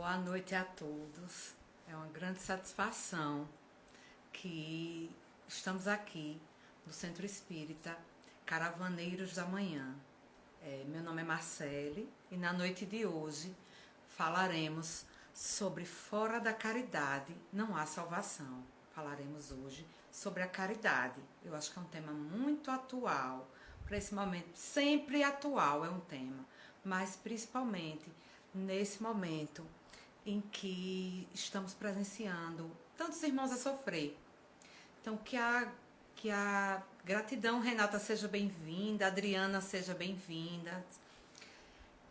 Boa noite a todos. É uma grande satisfação que estamos aqui no Centro Espírita Caravaneiros da Manhã. Meu nome é Marcele e na noite de hoje falaremos sobre Fora da Caridade não há salvação. Falaremos hoje sobre a caridade. Eu acho que é um tema muito atual para esse momento. Sempre atual é um tema, mas principalmente nesse momento em que estamos presenciando tantos irmãos a sofrer. Então, que a gratidão, Renata, seja bem-vinda, Adriana seja bem-vinda.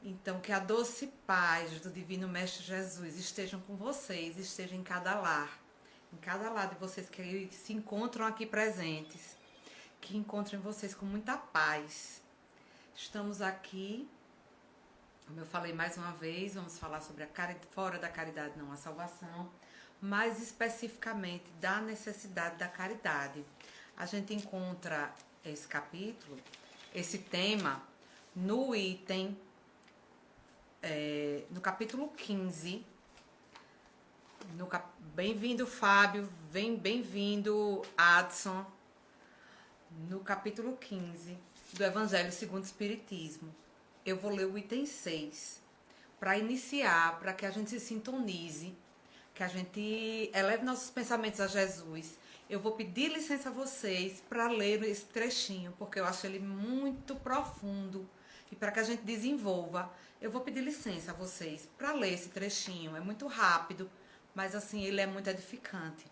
Então, que a doce paz do Divino Mestre Jesus estejam com vocês, esteja em cada lar de vocês que se encontram aqui presentes, que encontrem vocês com muita paz. Estamos aqui, como eu falei mais uma vez, vamos falar sobre fora da caridade não há salvação, mais especificamente da necessidade da caridade. A gente encontra esse capítulo, esse tema, no item, no capítulo 15. Bem-vindo, Fábio, bem-vindo, Adson. No capítulo 15 do Evangelho segundo o Espiritismo. Eu vou ler o item 6, para iniciar, para que a gente se sintonize, que a gente eleve nossos pensamentos a Jesus. Eu vou pedir licença a vocês para ler esse trechinho, porque eu acho ele muito profundo. E para que a gente desenvolva, eu vou pedir licença a vocês para ler esse trechinho. É muito rápido, mas assim, ele é muito edificante.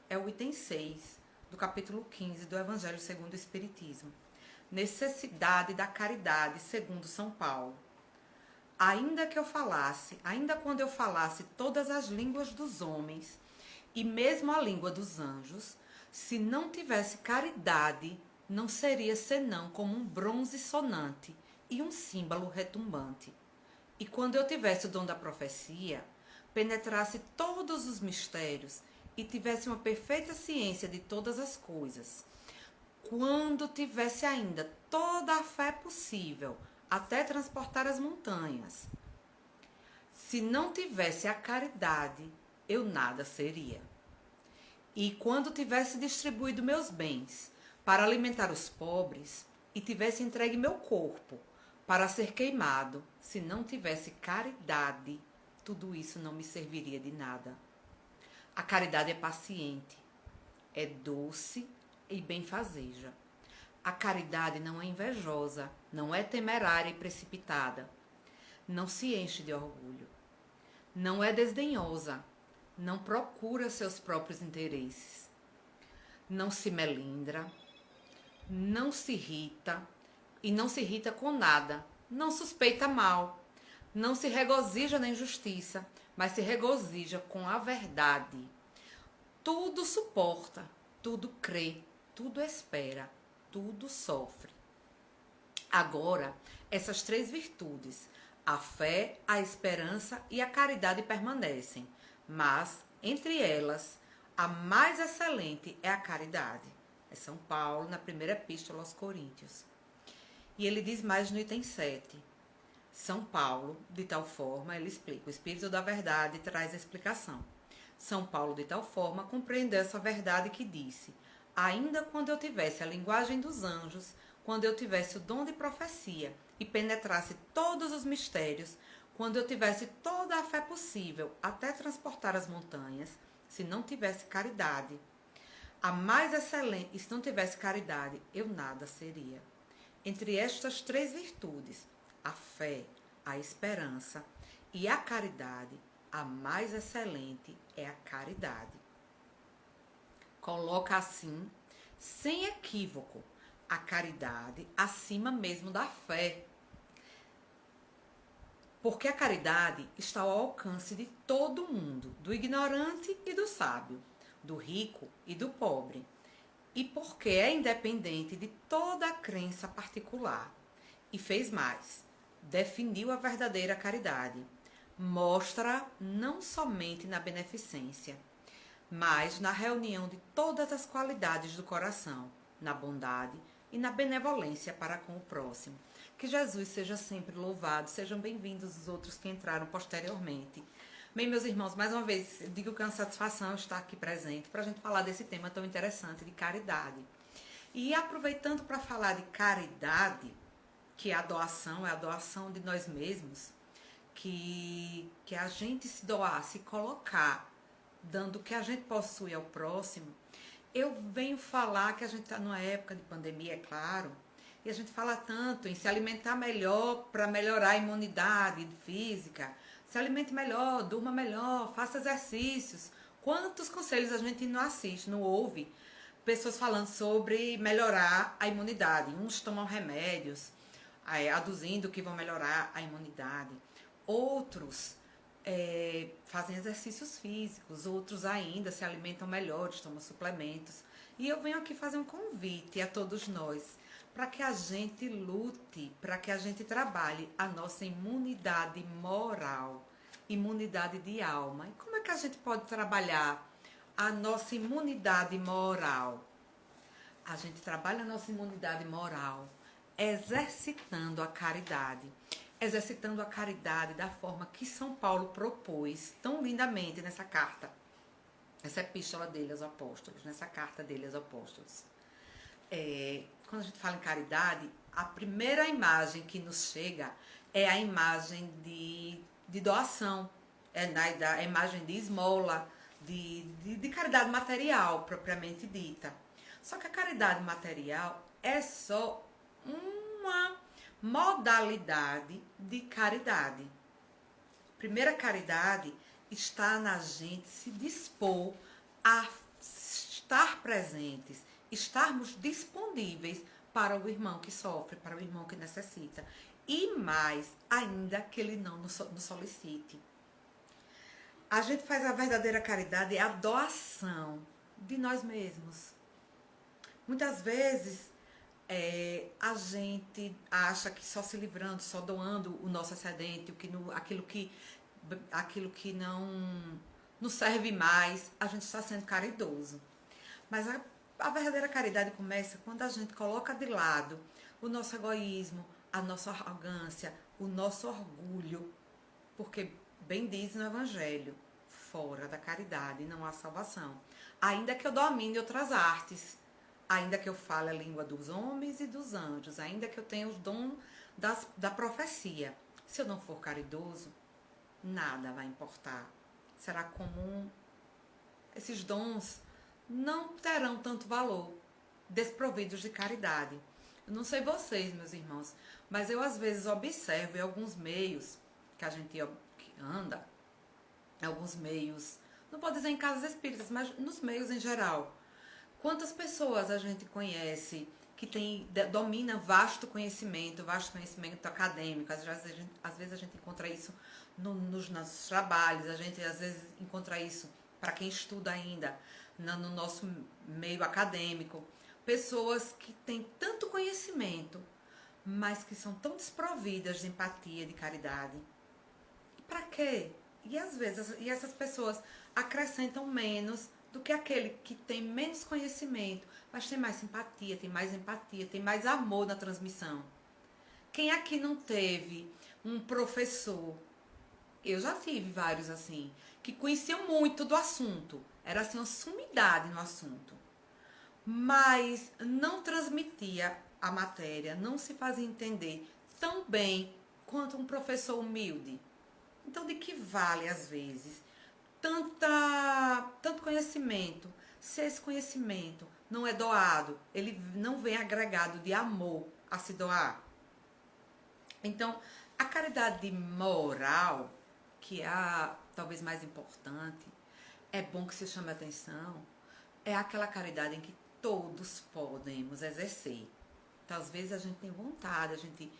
É o item 6 do capítulo 15 do Evangelho segundo o Espiritismo. Necessidade da caridade segundo São Paulo. Ainda quando eu falasse todas as línguas dos homens e mesmo a língua dos anjos, se não tivesse caridade, não seria senão como um bronze sonante e um símbolo retumbante. E quando eu tivesse o dom da profecia, penetrasse todos os mistérios e tivesse uma perfeita ciência de todas as coisas, quando tivesse ainda toda a fé possível, até transportar as montanhas, se não tivesse a caridade, eu nada seria. E quando tivesse distribuído meus bens para alimentar os pobres e tivesse entregue meu corpo para ser queimado, se não tivesse caridade, tudo isso não me serviria de nada. A caridade é paciente, é doce e benfazeja. A caridade não é invejosa, não é temerária e precipitada, não se enche de orgulho, não é desdenhosa, não procura seus próprios interesses, não se melindra, não se irrita e não se irrita com nada, não suspeita mal, não se regozija na injustiça, mas se regozija com a verdade. Tudo suporta, tudo crê, tudo espera, tudo sofre. Agora, essas três virtudes, a fé, a esperança e a caridade permanecem, mas, entre elas, a mais excelente é a caridade. É São Paulo, na primeira epístola aos Coríntios. E ele diz mais no item 7. São Paulo, de tal forma, ele explica, o Espírito da Verdade traz a explicação. São Paulo, de tal forma, compreendeu essa verdade que disse: ainda quando eu tivesse a linguagem dos anjos, quando eu tivesse o dom de profecia e penetrasse todos os mistérios, quando eu tivesse toda a fé possível até transportar as montanhas, se não tivesse caridade, a mais excelente, e se não tivesse caridade, eu nada seria. Entre estas três virtudes, a fé, a esperança e a caridade, a mais excelente é a caridade. Coloca assim, sem equívoco, a caridade acima mesmo da fé. Porque a caridade está ao alcance de todo mundo, do ignorante e do sábio, do rico e do pobre. E porque é independente de toda a crença particular. E fez mais, definiu a verdadeira caridade. Mostra não somente na beneficência, mas na reunião de todas as qualidades do coração, na bondade e na benevolência para com o próximo. Que Jesus seja sempre louvado. Sejam bem-vindos os outros que entraram posteriormente. Bem, meus irmãos, mais uma vez, eu digo que é uma satisfação estar aqui presente para a gente falar desse tema tão interessante de caridade. E aproveitando para falar de caridade, que é a doação de nós mesmos, que a gente se doar, se colocar, dando o que a gente possui ao próximo. Eu venho falar que a gente está numa época de pandemia, é claro, e a gente fala tanto em se alimentar melhor para melhorar a imunidade física, se alimente melhor, durma melhor, faça exercícios. Quantos conselhos a gente não assiste, não ouve? Pessoas falando sobre melhorar a imunidade. Uns tomam remédios, aduzindo que vão melhorar a imunidade. Outros fazem exercícios físicos, outros ainda se alimentam melhores, tomam suplementos. E eu venho aqui fazer um convite a todos nós, para que a gente lute, para que a gente trabalhe a nossa imunidade moral, imunidade de alma. E como é que a gente pode trabalhar a nossa imunidade moral? A gente trabalha a nossa imunidade moral exercitando a caridade. Exercitando a caridade da forma que São Paulo propôs tão lindamente nessa carta, essa epístola dele aos apóstolos, nessa carta dele aos apóstolos. Quando a gente fala em caridade, a primeira imagem que nos chega é a imagem de doação, a imagem de esmola, de caridade material, propriamente dita. Só que a caridade material é só uma modalidade de caridade. Primeira caridade está na gente se dispor a estar presentes, estarmos disponíveis para o irmão que sofre, para o irmão que necessita. E mais ainda que ele não nos solicite. A gente faz a verdadeira caridade, é a doação de nós mesmos. Muitas vezes a gente acha que só se livrando, só doando o nosso excedente, aquilo que não nos serve mais, a gente está sendo caridoso. Mas a verdadeira caridade começa quando a gente coloca de lado o nosso egoísmo, a nossa arrogância, o nosso orgulho. Porque, bem diz no Evangelho, fora da caridade não há salvação. Ainda que eu domine outras artes, ainda que eu fale a língua dos homens e dos anjos, ainda que eu tenha os dons da profecia, se eu não for caridoso, nada vai importar. Será comum. Esses dons não terão tanto valor, desprovidos de caridade. Eu não sei vocês, meus irmãos, mas eu às vezes observo em alguns meios que a gente anda, em alguns meios, não vou dizer em casas espíritas, mas nos meios em geral. Quantas pessoas a gente conhece que domina vasto conhecimento acadêmico? Às vezes a gente encontra isso nos nossos trabalhos, a gente às vezes encontra isso para quem estuda ainda no nosso meio acadêmico. Pessoas que têm tanto conhecimento, mas que são tão desprovidas de empatia, de caridade. E para quê? E às vezes essas pessoas acrescentam menos do que aquele que tem menos conhecimento, mas tem mais simpatia, tem mais empatia, tem mais amor na transmissão. Quem aqui não teve um professor? Eu já tive vários assim, que conheciam muito do assunto, era assim uma sumidade no assunto, mas não transmitia a matéria, não se fazia entender tão bem quanto um professor humilde. Então, de que vale, às vezes, tanto conhecimento, se esse conhecimento não é doado, ele não vem agregado de amor a se doar? Então, a caridade moral, que é a talvez mais importante, é bom que se chame a atenção, é aquela caridade em que todos podemos exercer. Então, às vezes a gente tem vontade, a gente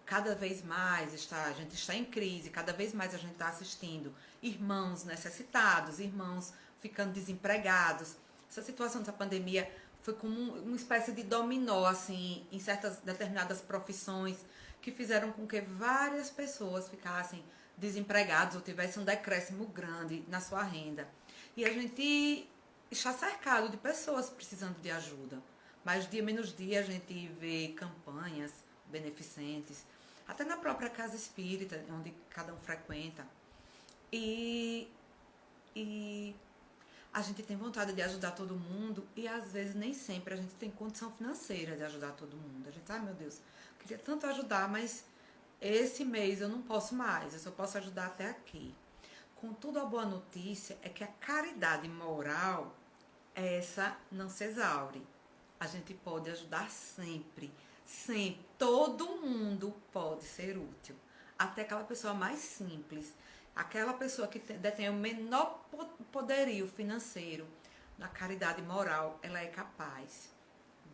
cada vez mais a gente está em crise, cada vez mais a gente está assistindo irmãos necessitados, irmãos ficando desempregados. Essa situação dessa pandemia foi como uma espécie de dominó, assim, em certas determinadas profissões, que fizeram com que várias pessoas ficassem desempregadas ou tivessem um decréscimo grande na sua renda. E a gente está cercado de pessoas precisando de ajuda. Mas dia menos dia a gente vê campanhas beneficentes, até na própria casa espírita, onde cada um frequenta, E, e a gente tem vontade de ajudar todo mundo e às vezes nem sempre a gente tem condição financeira de ajudar todo mundo. A gente, ai meu Deus, queria tanto ajudar, mas esse mês eu não posso mais, eu só posso ajudar até aqui. Contudo, a boa notícia é que a caridade moral, essa não se exaure. A gente pode ajudar sempre, sempre. Todo mundo pode ser útil. Até aquela pessoa mais simples, aquela pessoa que detém o menor poderio financeiro, na caridade moral, ela é capaz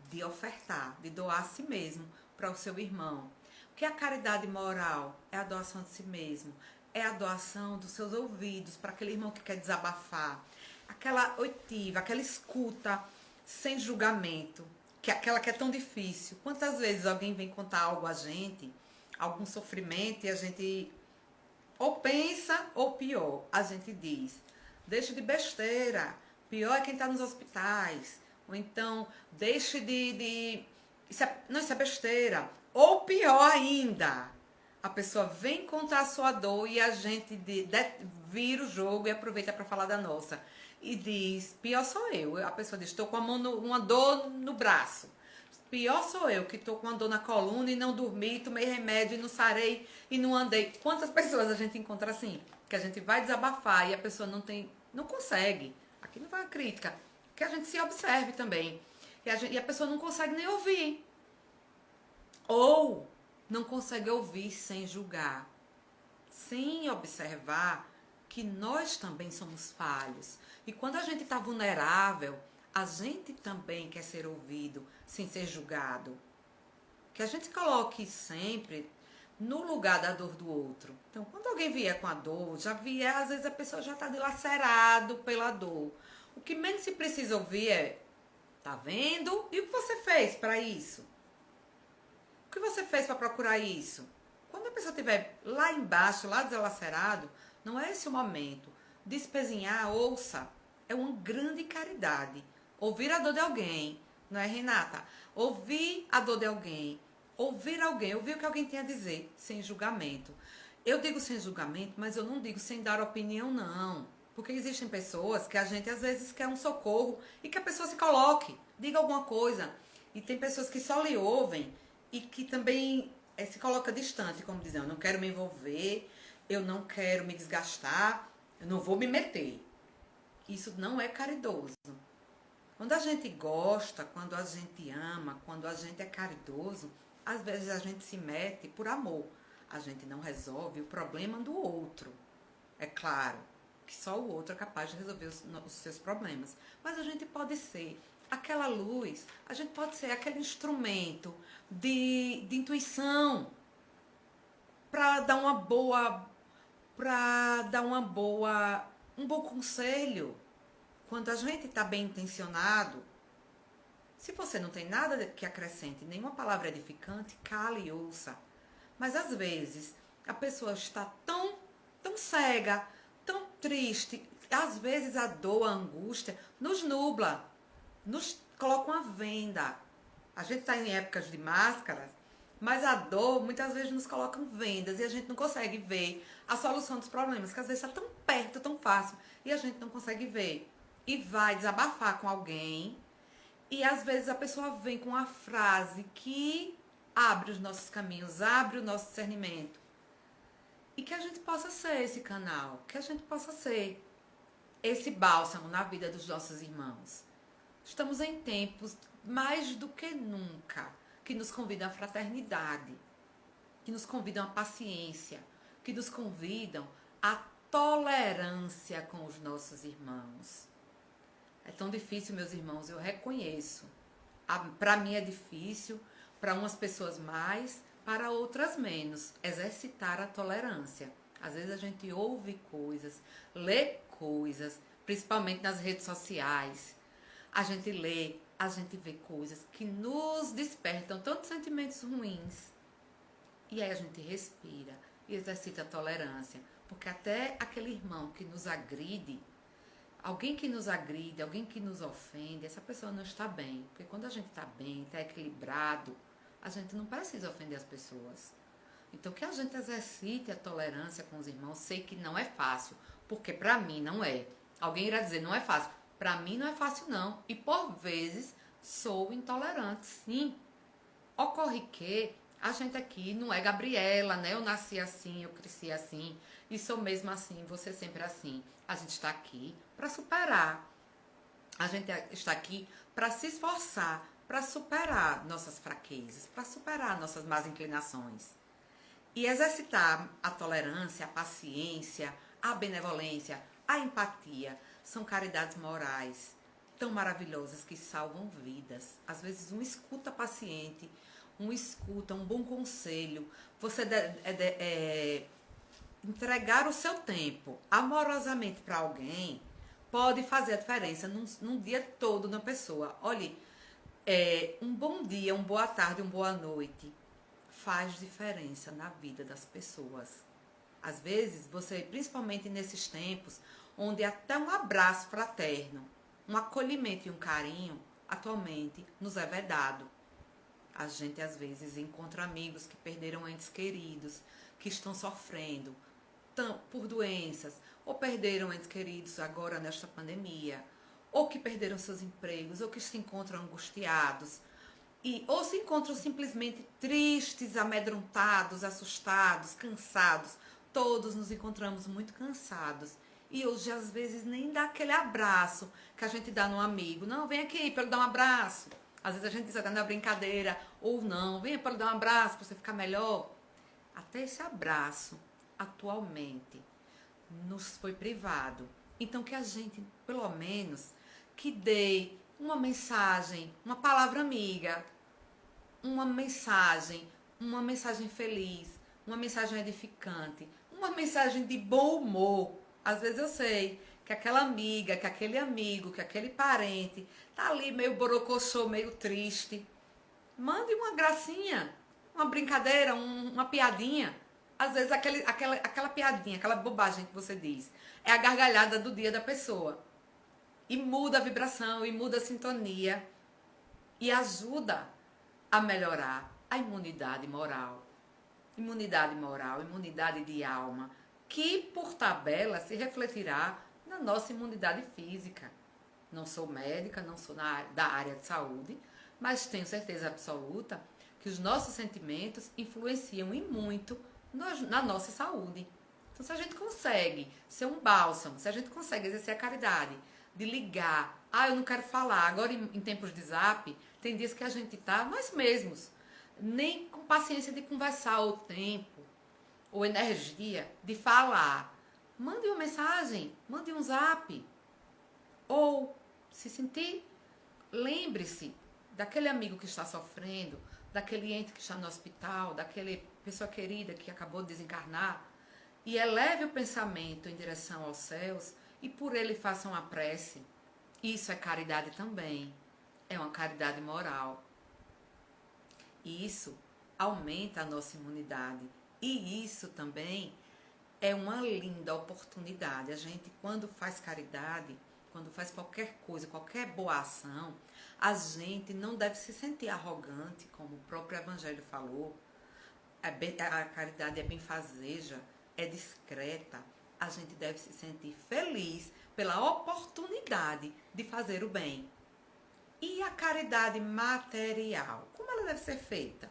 de ofertar, de doar a si mesmo para o seu irmão. O que é a caridade moral? É a doação de si mesmo. É a doação dos seus ouvidos para aquele irmão que quer desabafar. Aquela oitiva, aquela escuta sem julgamento, que é aquela que é tão difícil. Quantas vezes alguém vem contar algo a gente, algum sofrimento, e a gente ou pensa ou pior, a gente diz, deixe de besteira, pior é quem está nos hospitais, ou então deixe isso é besteira, ou pior ainda, a pessoa vem contar a sua dor e a gente vira o jogo e aproveita para falar da nossa. E diz, pior sou eu. A pessoa diz, estou com uma dor no braço. Pior sou eu, que estou com uma dor na coluna e não dormi, tomei remédio e não sarei e não andei. Quantas pessoas a gente encontra assim? Que a gente vai desabafar e a pessoa não consegue. Aqui não vai a crítica. Que a gente se observe também. E a pessoa não consegue nem ouvir. Ou não consegue ouvir sem julgar, sem observar que nós também somos falhos. E quando a gente está vulnerável, a gente também quer ser ouvido sem ser julgado. Que a gente coloque sempre no lugar da dor do outro. Então, quando alguém vier com a dor, às vezes a pessoa já está dilacerado pela dor. O que menos se precisa ouvir é, tá vendo? E o que você fez para isso? O que você fez para procurar isso? Quando a pessoa estiver lá embaixo, lá deslacerado, não é esse o momento. Despezinhar, ouça. É uma grande caridade. Ouvir a dor de alguém, não é, Renata? Ouvir a dor de alguém. Ouvir o que alguém tem a dizer, sem julgamento. Eu digo sem julgamento, mas eu não digo sem dar opinião, não. Porque existem pessoas que a gente às vezes quer um socorro e que a pessoa se coloque, diga alguma coisa. E tem pessoas que só lhe ouvem e que também se coloca distante, como dizendo, eu não quero me envolver, eu não quero me desgastar, eu não vou me meter. Isso não é caridoso. Quando a gente gosta, quando a gente ama, quando a gente é caridoso, às vezes a gente se mete por amor. A gente não resolve o problema do outro. É claro que só o outro é capaz de resolver os seus problemas. Mas a gente pode ser aquela luz, a gente pode ser aquele instrumento de intuição para dar um bom conselho. Quando a gente está bem intencionado, se você não tem nada que acrescente, nenhuma palavra edificante, cale e ouça. Mas às vezes a pessoa está tão cega, tão triste, às vezes a dor, a angústia nos nubla, nos coloca uma venda. A gente está em épocas de máscaras, mas a dor muitas vezes nos coloca vendas e a gente não consegue ver a solução dos problemas, que às vezes está tão perto, tão fácil, e a gente não consegue ver. E vai desabafar com alguém, e às vezes a pessoa vem com uma frase que abre os nossos caminhos, abre o nosso discernimento. E que a gente possa ser esse canal, que a gente possa ser esse bálsamo na vida dos nossos irmãos. Estamos em tempos, mais do que nunca, que nos convidam à fraternidade, que nos convidam à paciência, que nos convidam à tolerância com os nossos irmãos. É tão difícil, meus irmãos, eu reconheço. Para mim é difícil, para umas pessoas mais, para outras menos. Exercitar a tolerância. Às vezes a gente ouve coisas, lê coisas, principalmente nas redes sociais. A gente lê, a gente vê coisas que nos despertam tantos sentimentos ruins. E aí a gente respira e exercita a tolerância. Porque até aquele irmão que nos agride, alguém que nos agride, alguém que nos ofende, essa pessoa não está bem. Porque quando a gente está bem, está equilibrado, a gente não precisa ofender as pessoas. Então, que a gente exercite a tolerância com os irmãos, sei que não é fácil, porque para mim não é. Alguém irá dizer, não é fácil. Para mim não é fácil, não. E por vezes sou intolerante, sim. Ocorre que a gente aqui não é Gabriela, né? Eu nasci assim, eu cresci assim, e sou mesmo assim, você sempre assim. A gente está aqui para superar. A gente está aqui para se esforçar, para superar nossas fraquezas, para superar nossas más inclinações. E exercitar a tolerância, a paciência, a benevolência, a empatia, são caridades morais tão maravilhosas que salvam vidas. Às vezes um escuta paciente, um bom conselho, você entregar o seu tempo amorosamente para alguém pode fazer a diferença num dia todo na pessoa. Olhe, um bom dia, uma boa tarde, uma boa noite faz diferença na vida das pessoas. Às vezes, você, principalmente nesses tempos, onde até um abraço fraterno, um acolhimento e um carinho, atualmente, nos é vedado. A gente, às vezes, encontra amigos que perderam entes queridos, que estão sofrendo por doenças, ou perderam entes queridos agora nesta pandemia, ou que perderam seus empregos, ou que se encontram angustiados, ou se encontram simplesmente tristes, amedrontados, assustados, cansados. Todos nos encontramos muito cansados. E hoje, às vezes, nem dá aquele abraço que a gente dá num amigo. Não, vem aqui para eu dar um abraço. Às vezes a gente diz até na brincadeira, ou não, vem para eu dar um abraço para você ficar melhor. Até esse abraço, atualmente, nos foi privado. Então, que a gente, pelo menos, que dê uma mensagem, uma palavra amiga, uma mensagem feliz, uma mensagem edificante, uma mensagem de bom humor. Às vezes eu sei que aquela amiga, que aquele amigo, que aquele parente tá ali meio borocochô, meio triste. Mande uma gracinha, uma brincadeira, uma piadinha. Às vezes aquela piadinha, aquela bobagem que você diz, é a gargalhada do dia da pessoa. E muda a vibração, e muda a sintonia, e ajuda a melhorar a imunidade moral. Imunidade de alma, que por tabela se refletirá na nossa imunidade física. Não sou médica, não sou da área de saúde, mas tenho certeza absoluta que os nossos sentimentos influenciam e muito na nossa saúde. Então, se a gente consegue ser um bálsamo, se a gente consegue exercer a caridade, de ligar, eu não quero falar, agora em tempos de zap, tem dias que a gente tá, nós mesmos, nem com paciência de conversar, ou tempo, ou energia de falar. Mande uma mensagem, mande um zap. Ou, se sentir, lembre-se daquele amigo que está sofrendo, daquele ente que está no hospital, daquela pessoa querida que acabou de desencarnar, e eleve o pensamento em direção aos céus e por ele faça uma prece. Isso é caridade também. É uma caridade moral. E isso aumenta a nossa imunidade. E isso também é uma linda oportunidade. A gente, quando faz caridade, quando faz qualquer coisa, qualquer boa ação, a gente não deve se sentir arrogante, como o próprio Evangelho falou. A caridade é benfazeja, é discreta. A gente deve se sentir feliz pela oportunidade de fazer o bem. E a caridade material, como ela deve ser feita?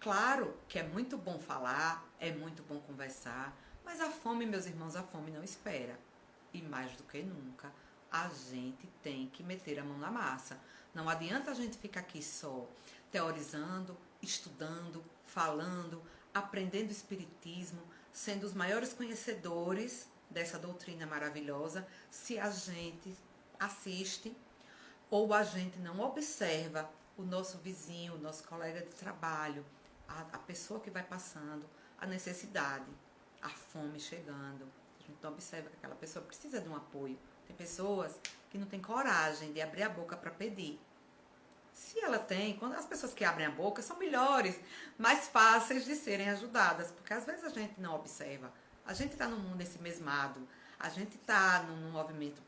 Claro que é muito bom falar, é muito bom conversar, mas a fome, meus irmãos, a fome não espera. E mais do que nunca, a gente tem que meter a mão na massa. Não adianta a gente ficar aqui só teorizando, estudando, falando, aprendendo espiritismo, sendo os maiores conhecedores dessa doutrina maravilhosa, se a gente assiste ou a gente não observa o nosso vizinho, o nosso colega de trabalho, a pessoa que vai passando, a necessidade, a fome chegando. A gente não observa que aquela pessoa precisa de um apoio. Tem pessoas que não têm coragem de abrir a boca para pedir. Se ela tem, quando as pessoas que abrem a boca são melhores, mais fáceis de serem ajudadas, porque às vezes a gente não observa. A gente está num mundo ensimesmado, a gente está num movimento,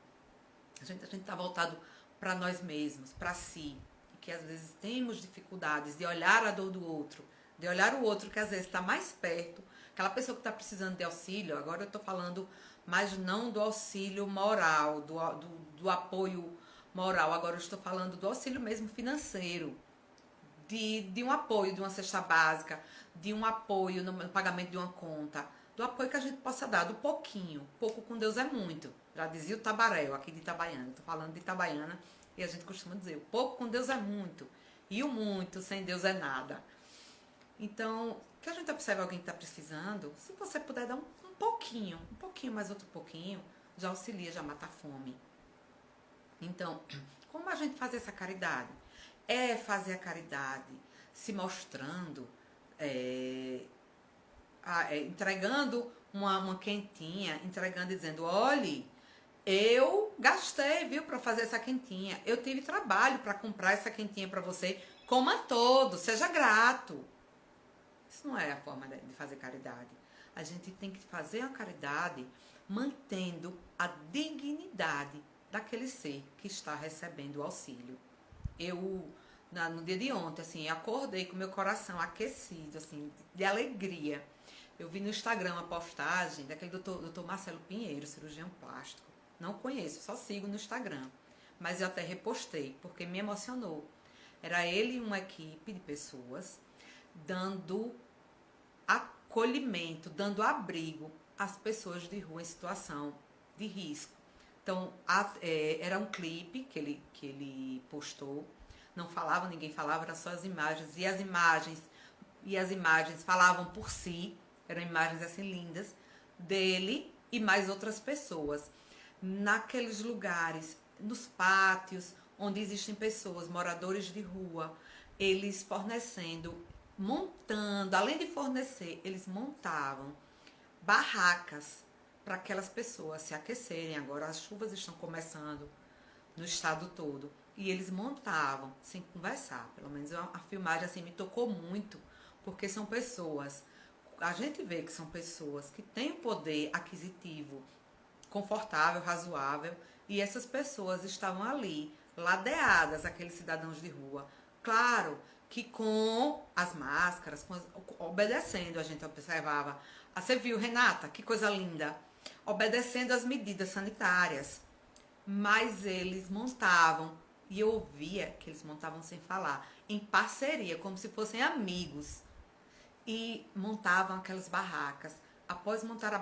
a gente está voltado para nós mesmos, para si, e que às vezes temos dificuldades de olhar a dor do outro, de olhar o outro que às vezes está mais perto, aquela pessoa que está precisando de auxílio. Agora eu estou falando mais não do auxílio moral, do apoio moral, agora eu estou falando do auxílio mesmo financeiro, de um apoio de uma cesta básica, de um apoio no pagamento de uma conta, do apoio que a gente possa dar, do pouquinho. Pouco com Deus é muito. Já dizia o Tabaréu, aqui de Itabaiana. Estou falando de Itabaiana e a gente costuma dizer, o pouco com Deus é muito. E o muito sem Deus é nada. Então, que a gente observe alguém que está precisando, se você puder dar um pouquinho, mais outro pouquinho, já auxilia, já mata a fome. Então, como a gente faz essa caridade? É fazer a caridade se mostrando, entregando uma quentinha, entregando e dizendo, olhe, eu gastei, viu, para fazer essa quentinha. Eu tive trabalho para comprar essa quentinha para você. Coma todo, seja grato. Isso não é a forma de fazer caridade. A gente tem que fazer a caridade mantendo a dignidade daquele ser que está recebendo o auxílio. Eu, no dia de ontem, assim, acordei com meu coração aquecido, assim, de alegria. Eu vi no Instagram uma postagem daquele doutor Marcelo Pinheiro, cirurgião plástico. Não conheço, só sigo no Instagram. Mas eu até repostei, porque me emocionou. Era ele e uma equipe de pessoas dando acolhimento, dando abrigo às pessoas de rua em situação de risco. Então, era um clipe que ele postou. Não falava, ninguém falava, eram só as imagens. E as imagens falavam por si. Eram imagens assim lindas dele e mais outras pessoas. Naqueles lugares, nos pátios, onde existem pessoas, moradores de rua, eles fornecendo, montando, além de fornecer, eles montavam barracas para aquelas pessoas se aquecerem. Agora as chuvas estão começando no estado todo. E eles montavam, sem conversar. Pelo menos a filmagem assim me tocou muito, porque são pessoas, a gente vê que são pessoas que têm o poder aquisitivo confortável, razoável, e essas pessoas estavam ali, ladeadas, aqueles cidadãos de rua. Claro que com as máscaras, obedecendo, a gente observava. Você viu, Renata? Que coisa linda! Obedecendo as medidas sanitárias. Mas eles montavam, e eu ouvia que eles montavam sem falar, em parceria, como se fossem amigos. E montavam aquelas barracas. Após montar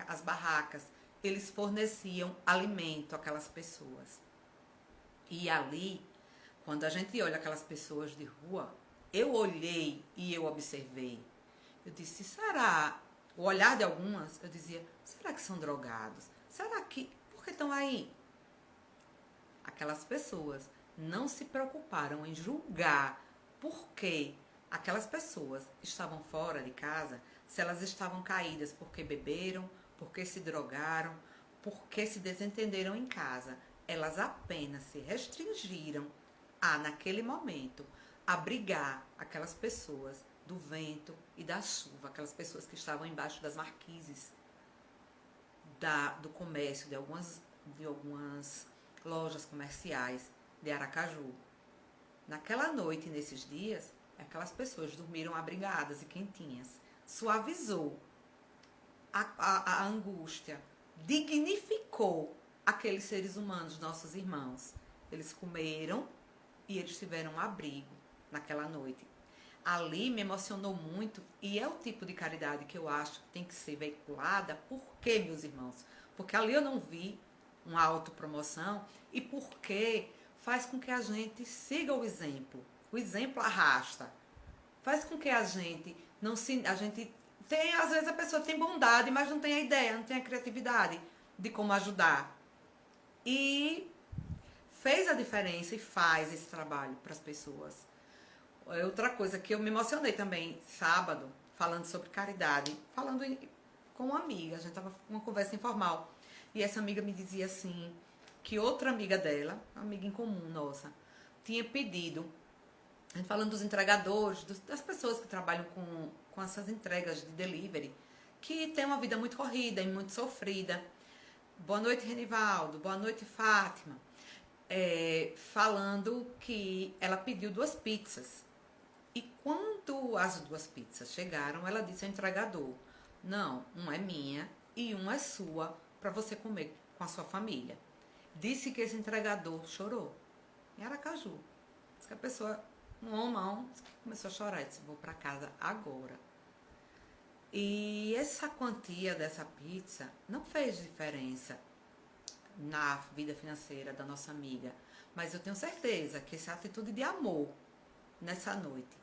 as barracas, eles forneciam alimento àquelas pessoas. E ali, quando a gente olha aquelas pessoas de rua, eu olhei e eu observei. Eu disse, será? O olhar de algumas, eu dizia, será que são drogados? Será que... Por que estão aí? Aquelas pessoas não se preocuparam em julgar por que aquelas pessoas estavam fora de casa, se elas estavam caídas porque beberam, porque se drogaram, porque se desentenderam em casa. Elas apenas se restringiram a, naquele momento, abrigar aquelas pessoas do vento e da chuva, aquelas pessoas que estavam embaixo das marquises do comércio, de algumas lojas comerciais de Aracaju. Naquela noite, nesses dias, aquelas pessoas dormiram abrigadas e quentinhas. Suavizou a angústia, dignificou aqueles seres humanos, nossos irmãos. Eles comeram e eles tiveram um abrigo naquela noite. Ali me emocionou muito e é o tipo de caridade que eu acho que tem que ser veiculada. Por quê, meus irmãos? Porque ali eu não vi uma autopromoção e porque faz com que a gente siga o exemplo. O exemplo arrasta. Faz com que a gente tem, às vezes a pessoa tem bondade, mas não tem a ideia, não tem a criatividade de como ajudar. E fez a diferença e faz esse trabalho para as pessoas. Outra coisa que eu me emocionei também, sábado, falando sobre caridade, com uma amiga, a gente estava com uma conversa informal. E essa amiga me dizia assim, que outra amiga dela, uma amiga em comum nossa, tinha pedido, a gente falando dos entregadores, das pessoas que trabalham com essas entregas de delivery, que tem uma vida muito corrida e muito sofrida. Boa noite, Renivaldo. Boa noite, Fátima. Falando que ela pediu 2 pizzas. E quando as duas pizzas chegaram, ela disse ao entregador: não, uma é minha e uma é sua para você comer com a sua família. Disse que esse entregador chorou em Aracaju. Diz que a pessoa, um homão, começou a chorar e disse: vou para casa agora. E essa quantia dessa pizza não fez diferença na vida financeira da nossa amiga, mas eu tenho certeza que essa atitude de amor nessa noite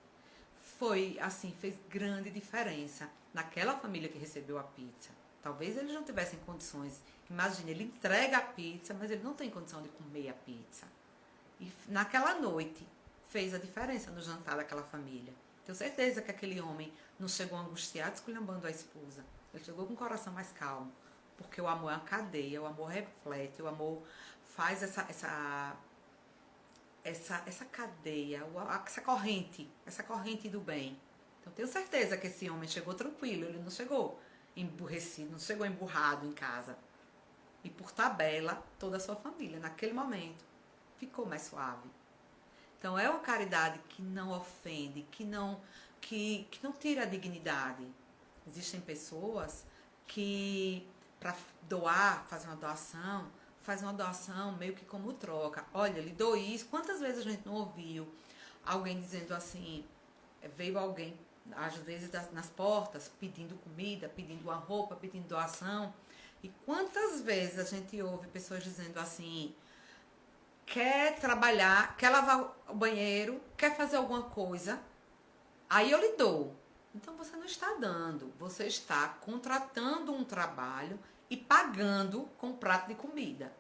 foi assim, fez grande diferença naquela família que recebeu a pizza. Talvez eles não tivessem condições. Imagine, ele entrega a pizza, mas ele não tem condição de comer a pizza. E naquela noite fez a diferença no jantar daquela família. Tenho certeza que aquele homem não chegou angustiado esculhambando a esposa. Ele chegou com o coração mais calmo. Porque o amor é uma cadeia, o amor reflete, o amor faz essa cadeia, essa corrente do bem. Então tenho certeza que esse homem chegou tranquilo, ele não chegou emburrecido, não chegou emburrado em casa. E por tabela, toda a sua família, naquele momento, ficou mais suave. Então é uma caridade que não ofende, que não tira a dignidade. Existem pessoas que, para doar, fazer uma doação, faz uma doação meio que como troca. Olha, ele doou isso. Quantas vezes a gente não ouviu alguém dizendo assim, veio alguém, às vezes, nas portas, pedindo comida, pedindo uma roupa, pedindo doação. E quantas vezes a gente ouve pessoas dizendo assim, quer trabalhar, quer lavar o banheiro, quer fazer alguma coisa, aí eu lhe dou. Então você não está dando, você está contratando um trabalho e pagando com um prato de comida.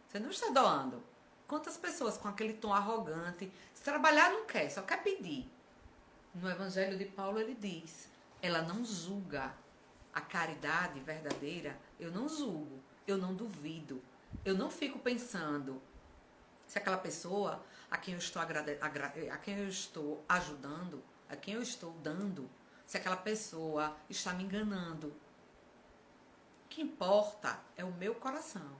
Você não está doando. Quantas pessoas com aquele tom arrogante, se trabalhar não quer, só quer pedir. No Evangelho de Paulo ele diz, ela não julga. A caridade verdadeira, eu não julgo, eu não duvido. Eu não fico pensando se aquela pessoa a quem eu estou ajudando, a quem eu estou dando, se aquela pessoa está me enganando. O que importa é o meu coração.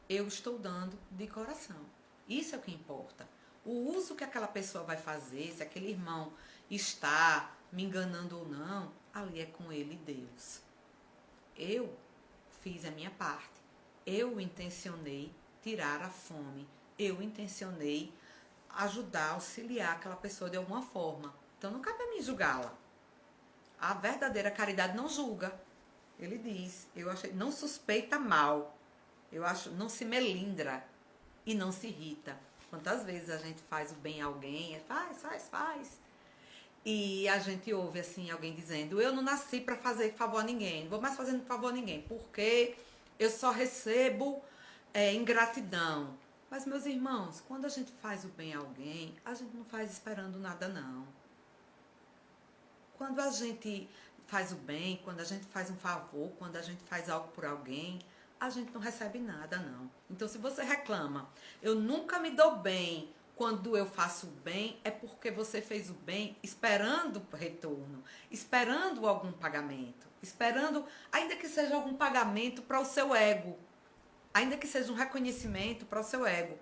Eu estou dando de coração. Isso é o que importa. O uso que aquela pessoa vai fazer, se aquele irmão está me enganando ou não, ali é com ele e Deus. Eu fiz a minha parte. Eu intencionei tirar a fome. Eu intencionei ajudar, auxiliar aquela pessoa de alguma forma. Então não cabe a mim julgá-la. A verdadeira caridade não julga. Ele diz, não suspeita mal. Não se melindra e não se irrita. Quantas vezes a gente faz o bem a alguém, faz. E a gente ouve assim alguém dizendo, eu não nasci para fazer favor a ninguém, não vou mais fazendo favor a ninguém, porque eu só recebo ingratidão. Mas, meus irmãos, quando a gente faz o bem a alguém, a gente não faz esperando nada, não. Quando a gente faz o bem, quando a gente faz um favor, quando a gente faz algo por alguém, a gente não recebe nada, não. Então, se você reclama, eu nunca me dou bem quando eu faço o bem, é porque você fez o bem esperando retorno, esperando algum pagamento, esperando, ainda que seja algum pagamento para o seu ego, ainda que seja um reconhecimento para o seu ego.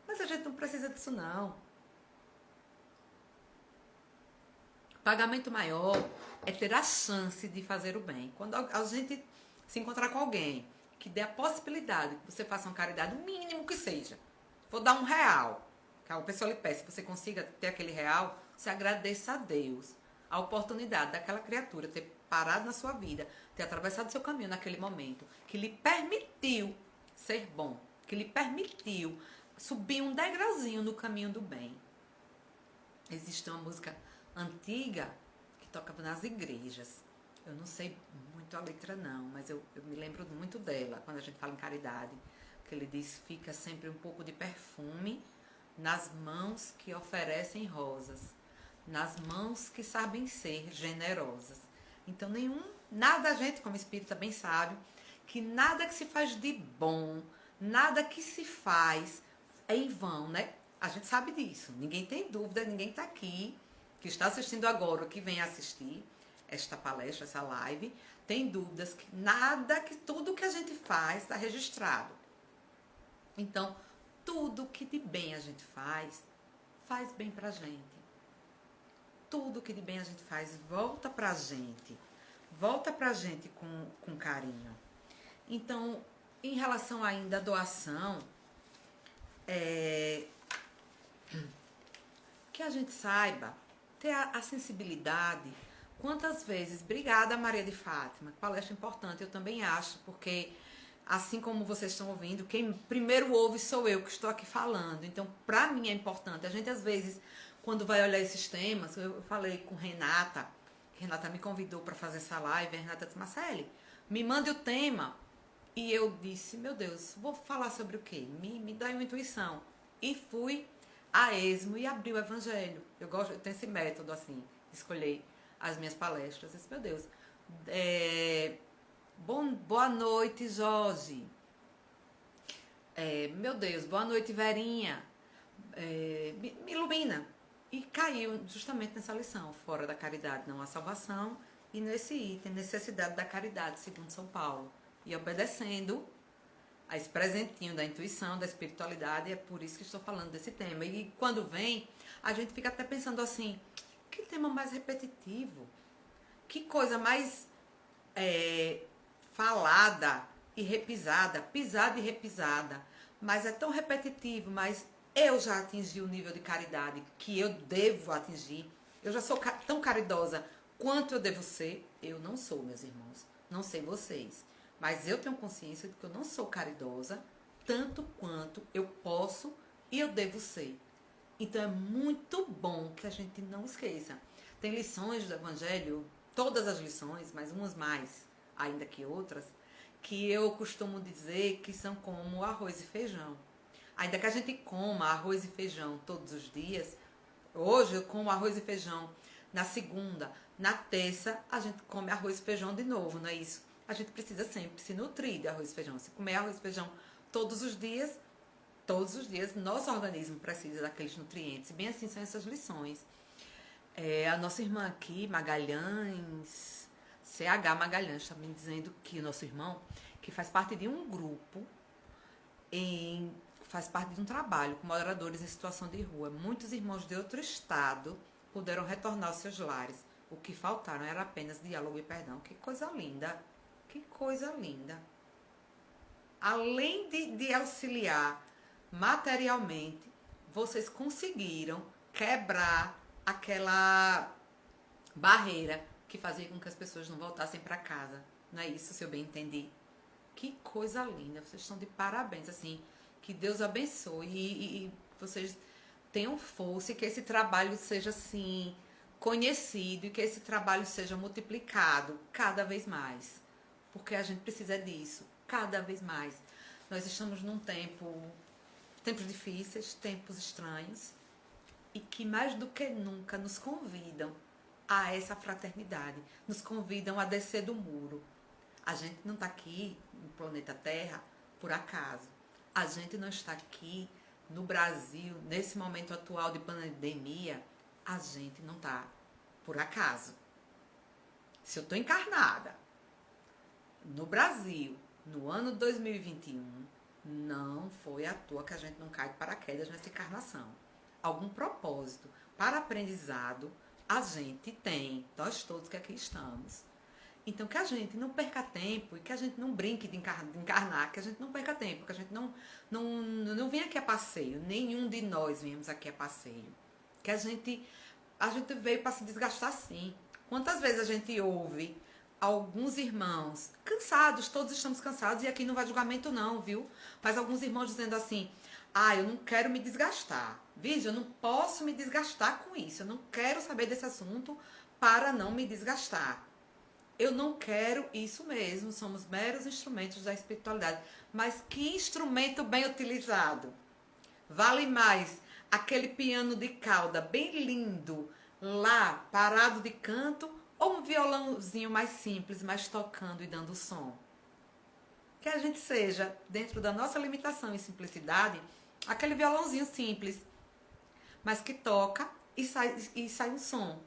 Mas a gente não precisa disso, não. Pagamento maior é ter a chance de fazer o bem. Quando a gente se encontrar com alguém que dê a possibilidade que você faça uma caridade, o mínimo que seja. Vou dar R$1, que a pessoa lhe peça, que você consiga ter aquele R$1, você agradeça a Deus a oportunidade daquela criatura ter parado na sua vida, ter atravessado seu caminho naquele momento, que lhe permitiu ser bom, que lhe permitiu subir um degrauzinho no caminho do bem. Existe uma música antiga que tocava nas igrejas. Eu não sei muito a letra não, mas eu me lembro muito dela, quando a gente fala em caridade, que ele diz, fica sempre um pouco de perfume nas mãos que oferecem rosas, nas mãos que sabem ser generosas. Então nada a gente como espírita bem sabe, que nada que se faz de bom, nada que se faz é em vão, né? A gente sabe disso, ninguém tem dúvida, ninguém está aqui, que está assistindo agora, ou que vem assistir esta palestra, essa live, tem dúvidas que tudo que a gente faz está registrado. Então, tudo que de bem a gente faz bem pra gente. tudo que de bem a gente faz volta pra gente. Volta pra gente com carinho. Então, em relação ainda à doação, que a gente saiba ter a sensibilidade. Quantas vezes, obrigada Maria de Fátima, palestra importante, eu também acho, porque assim como vocês estão ouvindo, quem primeiro ouve sou eu que estou aqui falando. Então, para mim é importante. A gente, às vezes, quando vai olhar esses temas, eu falei com Renata me convidou para fazer essa live, a Renata disse, Marcele, me mande o tema. E eu disse, meu Deus, vou falar sobre o quê? Me dá uma intuição. E fui a esmo e abri o evangelho. Eu tenho esse método, assim, de escolher as minhas palestras. Eu disse, meu Deus, boa noite, Jorge. Meu Deus, boa noite, Verinha. Me ilumina. E caiu justamente nessa lição, fora da caridade não há salvação, e nesse item, necessidade da caridade, segundo São Paulo. E obedecendo a esse presentinho da intuição, da espiritualidade, é por isso que estou falando desse tema. E quando vem, a gente fica até pensando assim, que tema mais repetitivo, que coisa mais falada e repisada, pisada e repisada, mas é tão repetitivo, mas eu já atingi o nível de caridade que eu devo atingir, eu já sou tão caridosa quanto eu devo ser. Eu não sou, meus irmãos, não sei vocês, mas eu tenho consciência de que eu não sou caridosa tanto quanto eu posso e eu devo ser. Então é muito bom que a gente não esqueça. Tem lições do Evangelho, todas as lições, mas umas mais ainda que outras, que eu costumo dizer que são como arroz e feijão. Ainda que a gente coma arroz e feijão todos os dias, hoje eu como arroz e feijão na segunda, na terça a gente come arroz e feijão de novo, não é isso? A gente precisa sempre se nutrir de arroz e feijão. Se comer arroz e feijão todos os dias, nosso organismo precisa daqueles nutrientes. E bem assim são essas lições. A nossa irmã aqui, Magalhães, CH Magalhães, está me dizendo que o nosso irmão, que faz parte de um grupo, faz parte de um trabalho com moradores em situação de rua. Muitos irmãos de outro estado puderam retornar aos seus lares. O que faltaram era apenas diálogo e perdão. Que coisa linda! Que coisa linda! Além de auxiliar materialmente, vocês conseguiram quebrar aquela barreira que fazia com que as pessoas não voltassem para casa. Não é isso, se eu bem entendi? Que coisa linda! Vocês estão de parabéns, assim. Que Deus abençoe e vocês tenham força e que esse trabalho seja, assim, conhecido e que esse trabalho seja multiplicado cada vez mais. Porque a gente precisa disso, cada vez mais. Nós estamos num tempos difíceis, tempos estranhos, e que mais do que nunca nos convidam a essa fraternidade, nos convidam a descer do muro. A gente não está aqui no planeta Terra por acaso. A gente não está aqui no Brasil, nesse momento atual de pandemia, a gente não está por acaso. Se eu estou encarnada no Brasil, no ano 2021, não foi à toa que a gente não cai de paraquedas nessa encarnação. Algum propósito para aprendizado a gente tem, nós todos que aqui estamos. Então, que a gente não perca tempo e que a gente não brinque de encarnar, que a gente não perca tempo, que a gente não venha aqui a passeio. Nenhum de nós viemos aqui a passeio. Que a gente veio para se desgastar, sim. Quantas vezes a gente ouve alguns irmãos cansados, todos estamos cansados, e aqui não vai julgamento não, viu? Mas alguns irmãos dizendo assim, eu não quero me desgastar. Veja, eu não posso me desgastar com isso. Eu não quero saber desse assunto para não me desgastar. Eu não quero isso mesmo, somos meros instrumentos da espiritualidade. Mas que instrumento bem utilizado. Vale mais aquele piano de cauda bem lindo, lá, parado de canto, ou um violãozinho mais simples, mas tocando e dando som. Que a gente seja, dentro da nossa limitação e simplicidade, aquele violãozinho simples, mas que toca e sai um som.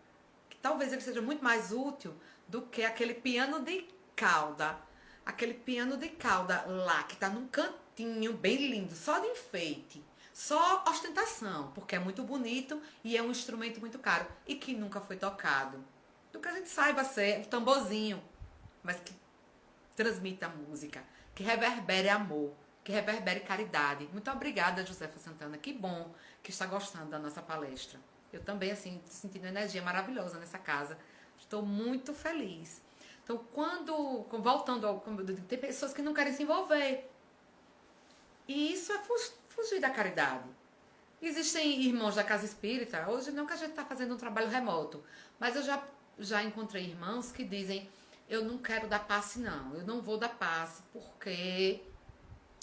Que talvez ele seja muito mais útil do que aquele piano de cauda. Aquele piano de cauda lá, que tá num cantinho bem lindo, só de enfeite. Só ostentação, porque é muito bonito e é um instrumento muito caro e que nunca foi tocado. Do que a gente saiba ser um tamborzinho, mas que transmita música, que reverbere amor, que reverbere caridade. Muito obrigada, Josefa Santana. Que bom que está gostando da nossa palestra. Eu também, assim, estou sentindo energia maravilhosa nessa casa. Estou muito feliz. Então, voltando ao... Tem pessoas que não querem se envolver. E isso é fugir da caridade. Existem irmãos da casa espírita, hoje não que a gente está fazendo um trabalho remoto, mas eu já encontrei irmãos que dizem, eu não quero dar passe não, eu não vou dar passe porque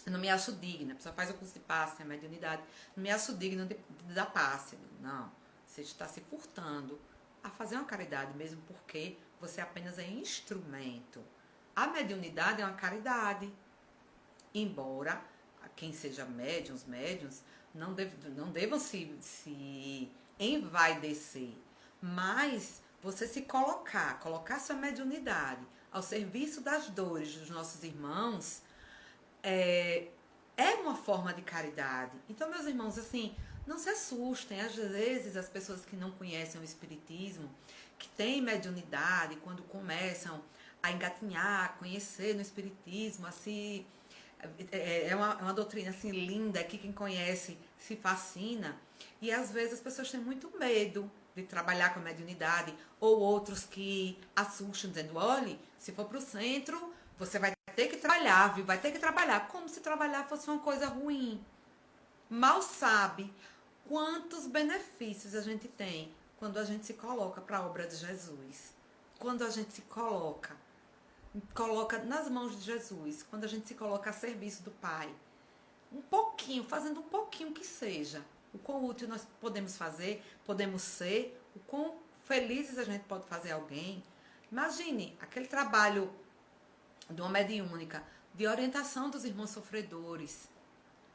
eu não me acho digna. A pessoa faz o curso de passe, a mediunidade, não me acho digna de dar passe. Não, você está se furtando a fazer uma caridade, mesmo porque você apenas é instrumento. A mediunidade é uma caridade, embora quem seja médiums não devam se envaidecer, mas você se colocar sua mediunidade ao serviço das dores dos nossos irmãos é uma forma de caridade. Então, meus irmãos, assim, não se assustem. Às vezes as pessoas que não conhecem o espiritismo, que têm mediunidade, quando começam a engatinhar, a conhecer no espiritismo, assim, é uma doutrina assim linda, que quem conhece se fascina, e às vezes as pessoas têm muito medo de trabalhar com a mediunidade, ou outros que assustam dizendo, olhe, se for para o centro você vai ter que trabalhar, viu? Vai ter que trabalhar, como se trabalhar fosse uma coisa ruim. Mal sabe quantos benefícios a gente tem quando a gente se coloca para a obra de Jesus, quando a gente se coloca nas mãos de Jesus, quando a gente se coloca a serviço do Pai, um pouquinho, fazendo um pouquinho que seja, o quão útil nós podemos fazer, podemos ser, o quão felizes a gente pode fazer alguém. Imagine aquele trabalho de uma mediúnica, de orientação dos irmãos sofredores,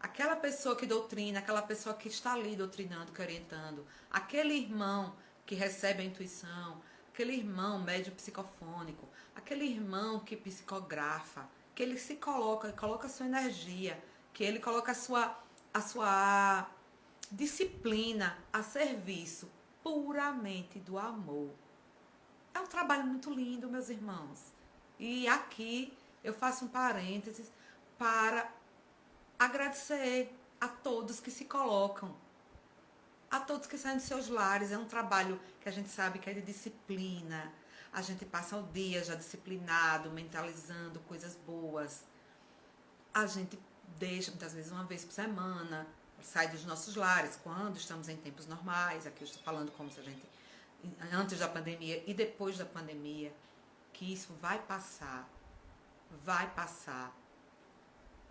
aquela pessoa que doutrina, aquela pessoa que está ali doutrinando, que orientando, aquele irmão que recebe a intuição, aquele irmão médio psicofônico, aquele irmão que psicografa, que ele se coloca a sua energia, que ele coloca a sua disciplina a serviço puramente do amor. É um trabalho muito lindo, meus irmãos. E aqui eu faço um parênteses para agradecer a todos que se colocam, a todos que saem de seus lares. É um trabalho que a gente sabe que é de disciplina. A gente passa o dia já disciplinado, mentalizando coisas boas. A gente deixa, muitas vezes, uma vez por semana, sai dos nossos lares, quando estamos em tempos normais. Aqui eu estou falando como se a gente, antes da pandemia e depois da pandemia, que isso vai passar. Vai passar.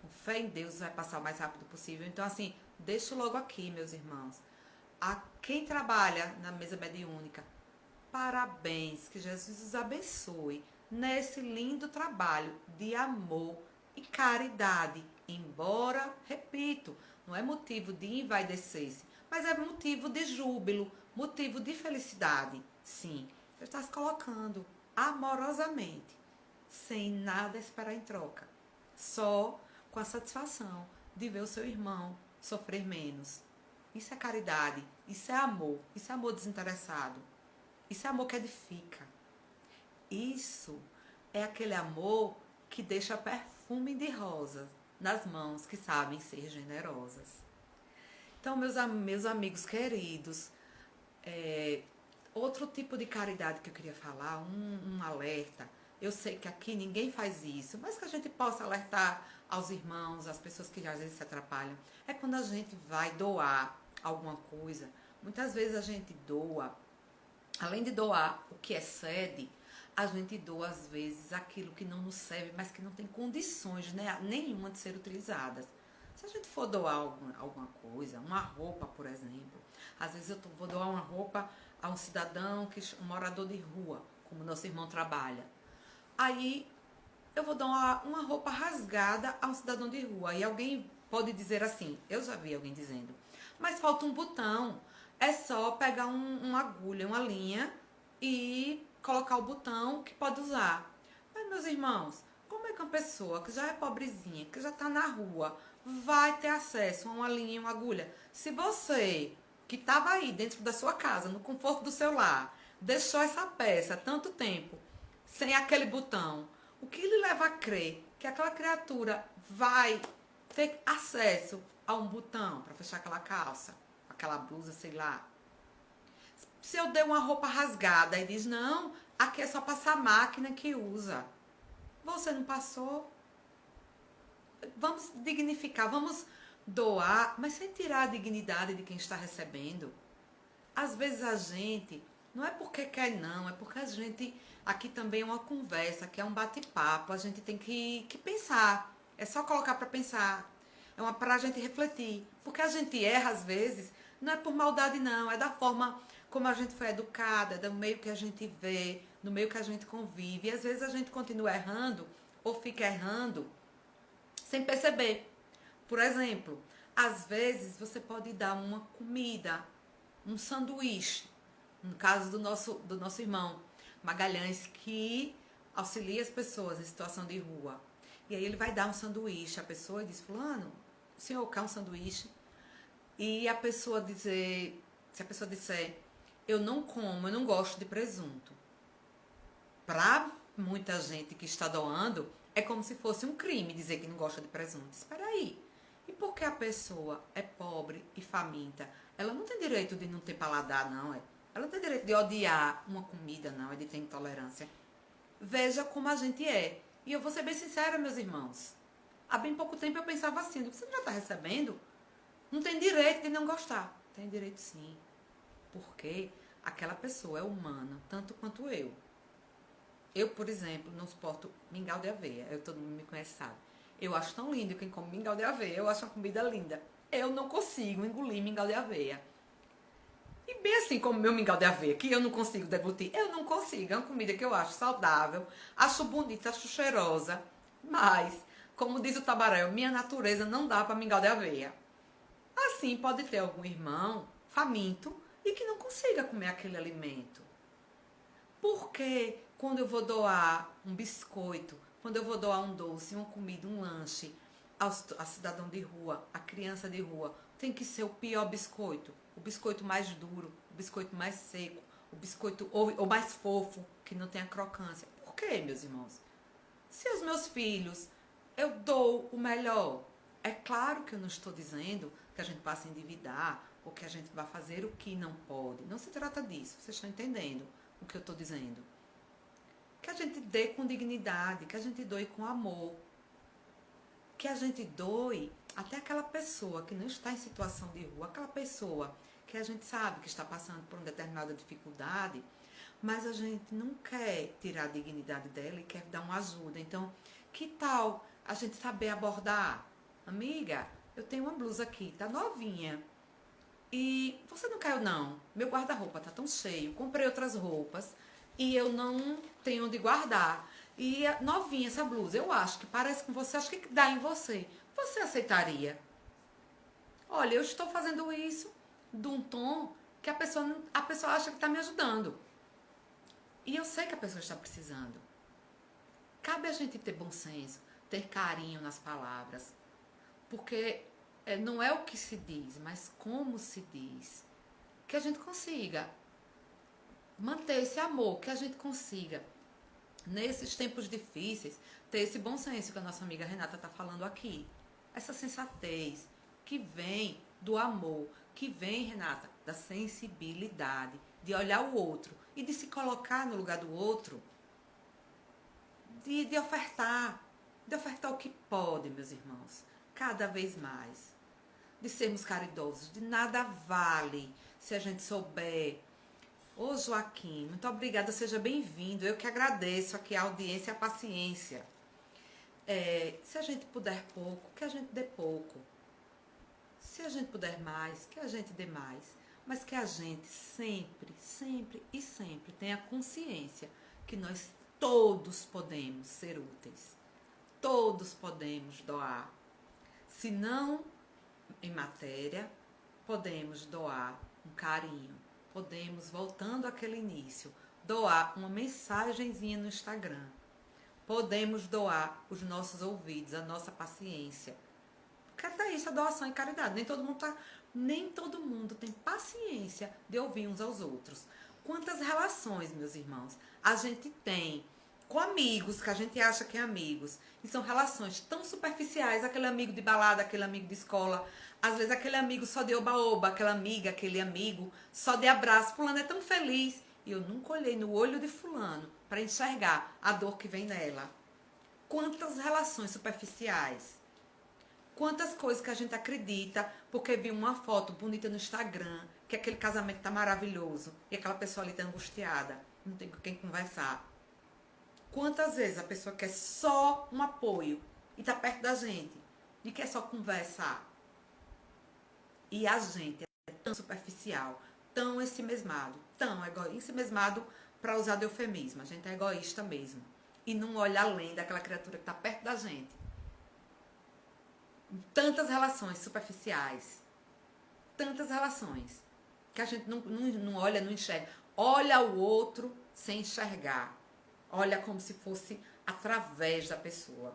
Com fé em Deus, vai passar o mais rápido possível. Então, assim, deixo logo aqui, meus irmãos, a quem trabalha na mesa mediúnica, parabéns, que Jesus os abençoe nesse lindo trabalho de amor e caridade. Embora, repito, não é motivo de envaidecer-se, mas é motivo de júbilo, motivo de felicidade. Sim, você está se colocando amorosamente, sem nada esperar em troca, só com a satisfação de ver o seu irmão sofrer menos. Isso é caridade, isso é amor desinteressado. Isso é amor que edifica. Isso é aquele amor que deixa perfume de rosas nas mãos que sabem ser generosas. Então, meus amigos queridos, outro tipo de caridade que eu queria falar, um alerta. Eu sei que aqui ninguém faz isso, mas que a gente possa alertar aos irmãos, às pessoas que às vezes se atrapalham. É quando a gente vai doar alguma coisa. Muitas vezes a gente doa, além de doar o que excede, a gente doa às vezes aquilo que não nos serve, mas que não tem condições, né, nenhuma de ser utilizadas. Se a gente for doar alguma coisa, uma roupa, por exemplo, às vezes eu vou doar uma roupa a um cidadão, um morador de rua, como nosso irmão trabalha. Aí eu vou dar uma roupa rasgada a um cidadão de rua. E alguém pode dizer assim, eu já vi alguém dizendo, mas falta um botão. É só pegar uma agulha, uma linha e colocar o botão que pode usar. Mas, meus irmãos, Como é que uma pessoa que já é pobrezinha, que já está na rua, vai ter acesso a uma linha e uma agulha? Se você, que estava aí dentro da sua casa, no conforto do seu lar, deixou essa peça tanto tempo sem aquele botão, o que lhe leva a crer que aquela criatura vai ter acesso a um botão para fechar aquela calça, aquela blusa, sei lá? Se eu der uma roupa rasgada e diz, não, aqui é só passar a máquina que usa. Você não passou? Vamos dignificar, vamos doar, mas sem tirar a dignidade de quem está recebendo. Às vezes a gente, não é porque quer não, é porque a gente, aqui também é uma conversa, que é um bate-papo, a gente tem que pensar. É só colocar para pensar. É uma para a gente refletir. Porque a gente erra às vezes, não é por maldade não, é da forma como a gente foi educada, do meio que a gente vê, no meio que a gente convive. E às vezes a gente continua errando ou fica errando sem perceber. Por exemplo, às vezes você pode dar uma comida, um sanduíche, no caso do nosso irmão Magalhães, que auxilia as pessoas em situação de rua. E aí ele vai dar um sanduíche, a pessoa diz, fulano, o senhor quer um sanduíche? E a pessoa dizer, se a pessoa disser, eu não como, eu não gosto de presunto. Para muita gente que está doando, é como se fosse um crime dizer que não gosta de presunto. Espera aí. E porque a pessoa é pobre e faminta, ela não tem direito de não ter paladar, não, é? Ela não tem direito de odiar uma comida, não, é de ter intolerância. Veja como a gente é. E eu vou ser bem sincera, meus irmãos. Há bem pouco tempo eu pensava assim, você já está recebendo? Não tem direito de não gostar. Tem direito sim. Porque aquela pessoa é humana, tanto quanto eu. Eu, por exemplo, não suporto mingau de aveia. Todo mundo me conhece, sabe? Eu acho tão lindo quem come mingau de aveia. Eu acho uma comida linda. Eu não consigo engolir mingau de aveia. E bem assim como meu mingau de aveia, que eu não consigo deglutir. Eu não consigo. É uma comida que eu acho saudável, acho bonita, acho cheirosa. Mas, como diz o Tabaréu, minha natureza não dá para mingau de aveia. Assim, pode ter algum irmão faminto e que não consiga comer aquele alimento. Porque quando eu vou doar um biscoito, quando eu vou doar um doce, uma comida, um lanche ao cidadão de rua, à criança de rua, tem que ser o pior biscoito, o biscoito mais duro, o biscoito mais seco, o biscoito ou mais fofo, que não tem a crocância. Por quê, meus irmãos? Se os meus filhos, eu dou o melhor. É claro que eu não estou dizendo que a gente passe a endividar ou que a gente vai fazer o que não pode. Não se trata disso, vocês estão entendendo o que eu estou dizendo. Que a gente dê com dignidade, que a gente doe com amor. Que a gente doe até aquela pessoa que não está em situação de rua, aquela pessoa que a gente sabe que está passando por uma determinada dificuldade, mas a gente não quer tirar a dignidade dela e quer dar uma ajuda. Então, que tal a gente saber abordar? Amiga, eu tenho uma blusa aqui, tá novinha. E você não caiu, não. Meu guarda-roupa tá tão cheio. Comprei outras roupas e eu não tenho onde guardar. E é novinha essa blusa, eu acho que parece com você, acho que dá em você. Você aceitaria? Olha, eu estou fazendo isso de um tom que a pessoa acha que está me ajudando. E eu sei que a pessoa está precisando. Cabe a gente ter bom senso, ter carinho nas palavras. Porque não é o que se diz, mas como se diz. Que a gente consiga manter esse amor, que a gente consiga, nesses tempos difíceis, ter esse bom senso que a nossa amiga Renata está falando aqui. Essa sensatez que vem do amor, que vem, Renata, da sensibilidade, de olhar o outro e de se colocar no lugar do outro, de ofertar o que pode, meus irmãos, cada vez mais. De sermos caridosos, de nada vale se a gente souber. Ô Joaquim, muito obrigada, seja bem-vindo. Eu que agradeço aqui a audiência e a paciência. Se a gente puder pouco, que a gente dê pouco. Se a gente puder mais, que a gente dê mais. Mas que a gente sempre, sempre e sempre tenha consciência que nós todos podemos ser úteis. Todos podemos doar. Se não em matéria, podemos doar um carinho. Podemos, voltando àquele início, doar uma mensagenzinha no Instagram. podemos doar os nossos ouvidos, a nossa paciência. Porque até isso é doação e caridade. Nem todo mundo tem paciência de ouvir uns aos outros. Quantas relações, meus irmãos, a gente tem com amigos, que a gente acha que é amigos, e são relações tão superficiais, aquele amigo de balada, aquele amigo de escola, às vezes aquele amigo só de oba-oba, aquela amiga, aquele amigo só de abraço. Fulano é tão feliz, e eu nunca olhei no olho de fulano para enxergar a dor que vem nela. Quantas relações superficiais, quantas coisas que a gente acredita porque viu uma foto bonita no Instagram, que aquele casamento tá maravilhoso, e aquela pessoa ali tá angustiada, não tem com quem conversar. Quantas vezes a pessoa quer só um apoio e tá perto da gente e quer só conversar? E a gente é tão superficial, tão ensimesmado, ensimesmado para usar de eufemismo. A gente é egoísta mesmo. E não olha além daquela criatura que tá perto da gente. Tantas relações superficiais. Tantas relações que a gente não olha, não enxerga. Olha o outro sem enxergar. Olha como se fosse através da pessoa.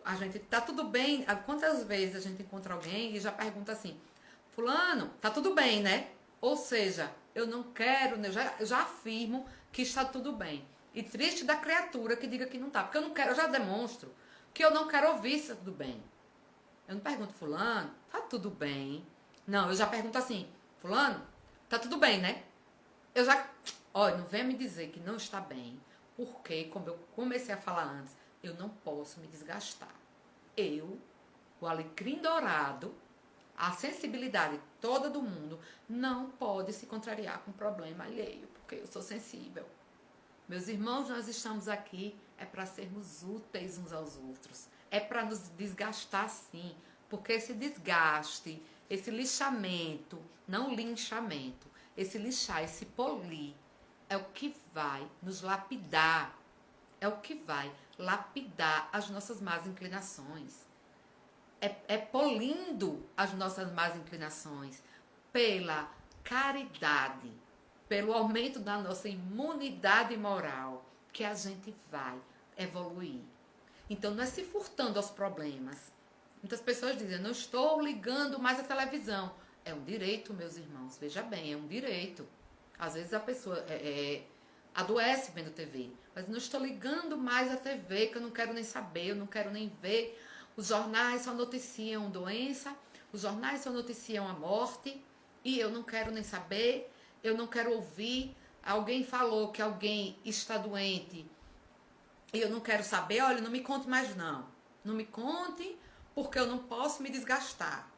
A gente, tá tudo bem? Quantas vezes a gente encontra alguém e já pergunta assim, fulano, tá tudo bem, né? Ou seja, eu não quero, eu já afirmo que está tudo bem. E triste da criatura que diga que não tá. Porque eu não quero, eu já demonstro que eu não quero ouvir se tá tudo bem. Eu não pergunto, fulano, tá tudo bem? Não, eu já pergunto assim, fulano, tá tudo bem, né? Olha, não venha me dizer que não está bem. Porque, como eu comecei a falar antes, eu não posso me desgastar. O alecrim dourado, a sensibilidade toda do mundo, não pode se contrariar com problema alheio, porque eu sou sensível. Meus irmãos, nós estamos aqui para sermos úteis uns aos outros. É para nos desgastar, sim. Porque esse desgaste, esse lixamento, não linchamento, esse lixar, esse polir, é o que vai nos lapidar. É o que vai lapidar as nossas más inclinações. É polindo as nossas más inclinações pela caridade, pelo aumento da nossa imunidade moral, que a gente vai evoluir. Então, não é se furtando aos problemas. Muitas pessoas dizem, não estou ligando mais a televisão. É um direito, meus irmãos. Veja bem, é um direito. Às vezes a pessoa adoece vendo TV. Mas não estou ligando mais a TV, que eu não quero nem saber, eu não quero nem ver. Os jornais só noticiam doença, os jornais só noticiam a morte. E eu não quero nem saber, eu não quero ouvir. Alguém falou que alguém está doente e eu não quero saber. Olha, não me conte mais não. Não me conte, porque eu não posso me desgastar.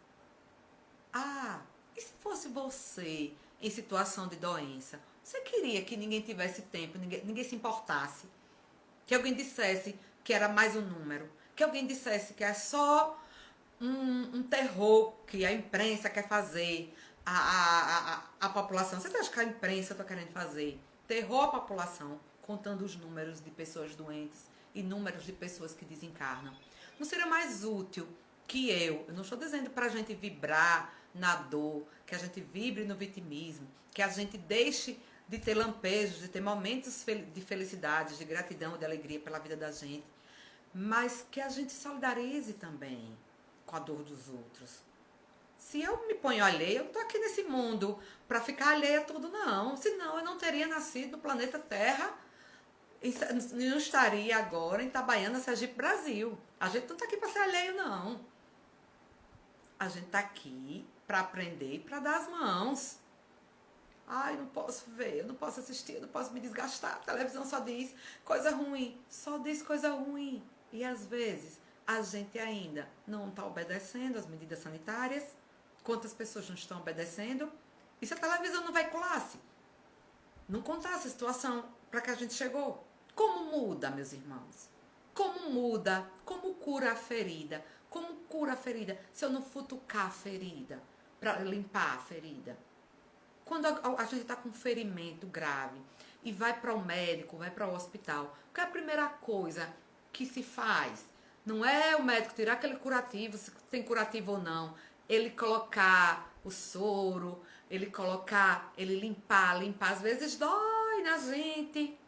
Ah, e se fosse você em situação de doença? Você queria que ninguém tivesse tempo, ninguém se importasse? Que alguém dissesse que era mais um número? Que alguém dissesse que é só um terror que a imprensa quer fazer a população? Você acha que a imprensa está querendo fazer? Terror à população, contando os números de pessoas doentes e números de pessoas que desencarnam. Não seria mais útil que eu não estou dizendo para a gente vibrar na dor, que a gente vibre no vitimismo, que a gente deixe de ter lampejos, de ter momentos de felicidade, de gratidão, de alegria pela vida da gente, mas que a gente solidarize também com a dor dos outros. Se eu me ponho alheia, eu não estou aqui nesse mundo para ficar alheia a tudo, não. Senão eu não teria nascido no planeta Terra e não estaria agora em Itabaiana, Sergipe, Brasil. A gente não está aqui para ser alheio, não. A gente está aqui para aprender e para dar as mãos. Ai, não posso ver, eu não posso assistir, eu não posso me desgastar. A televisão só diz coisa ruim, só diz coisa ruim. E às vezes a gente ainda não está obedecendo as medidas sanitárias. Quantas pessoas não estão obedecendo? E se a televisão não vai classe? Não contar essa situação para que a gente chegou. Como muda, meus irmãos? Como muda? Como cura a ferida? Como cura a ferida se eu não futucar a ferida para limpar a ferida? Quando a gente está com um ferimento grave e vai para o médico, vai para o hospital, qual é a primeira coisa que se faz? Não é o médico tirar aquele curativo, se tem curativo ou não. Ele colocar o soro, ele limpar. Às vezes dói na gente,